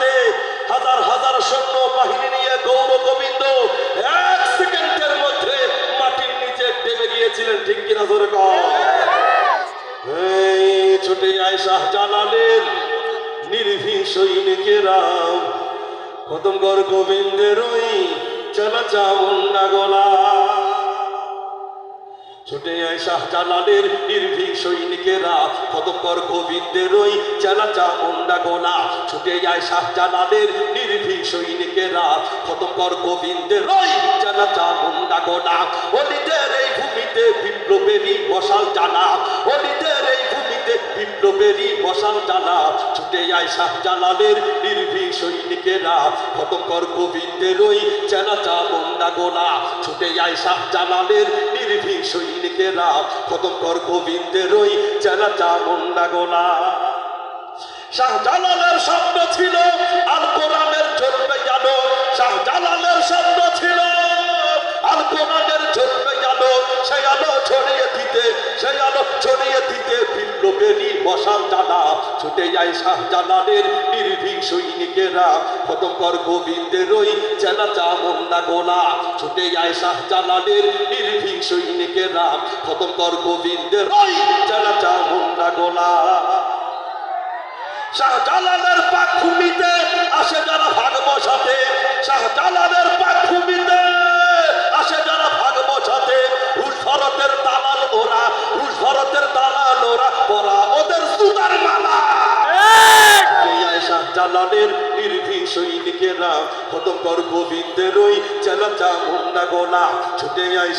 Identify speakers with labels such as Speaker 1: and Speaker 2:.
Speaker 1: হাতে হাজার হাজার সৈন্য বাহিনী নিয়ে গৌর গোবিন্দ 1 সেকেন্ডের মধ্যে মাটির নিচে ডেবে গিয়েছিলেন। ঠিক কিনা জোরে কর। এই ছুটে আয় শাহজালালের নির্ভীক সৈনিকেরা, খতমকর গোবিন্দের ওই চালা চামুন্ডা গোলা। ছুটে আয় শাহজালালের নির্ভীক সৈনিকেরা, খতমকর গোবিন্দের ওই চালা চামুন্ডা গোলা। ছুটে আয় শাহজালালের নির্ভীক সৈনিকেরা, খতমকর গোবিন্দের ওই চালা চামুন্ডা গোলা। অলিদের এই ভূমিতে বিপ্লবেরই মশাল জানা, অলিদের এই ভূমিতে বিপ্লবেরই মশাল জানা। ছুটে আয় শাহজালালের নির্ভীক সৈনিকেরা, খতমকর গোবিন্দের ওই চালা চামুন্ডা গোলা। ছুটে আয় শাহজালালের নির্ভীক সৈনিকেরা, খতমকর গোবিন্দের ওই চালা চামুন্ডা গোলা। শাহজালালের স্বপ্ন ছিল আল কোরআনের জ্বলবে আলো, শাহজালালের স্বপ্ন ছিল আল কোরআনের জ্বলবে আলো। সেই আলো ছড়িয়ে দিতে, সেই আলো ছড়িয়ে দিতে বিপ্লবেরই মশাল জানা। ছুটে যায় শাহজালালের নির্ভীক সৈনিকেরা, খতমকর গোবিন্দের ওই চালা চামুন্ডা গোলা। ছুটে যায় শাহজালালের নির্ভীক সৈনিকেরা, খতমকর গোবিন্দের ওই চালা চামুন্ডা গোলা। শাহজালালের পাক ভূমিতে আসে যারা ভাগ বসাতে, শাহজালালের পাক ভূমিতে আসে যারা ভাগ বসাতে। রুশ ভারতের দালাল ওরা, রুশ ভারতের দালাল ওরা, পরা ওদের জুতার মালা। শাহজালালের নির্ভীক সৈনিকেরা, খতমকর গোবিন্দের ওই চালা চামুন্ডা গোলা। ছুটে আয়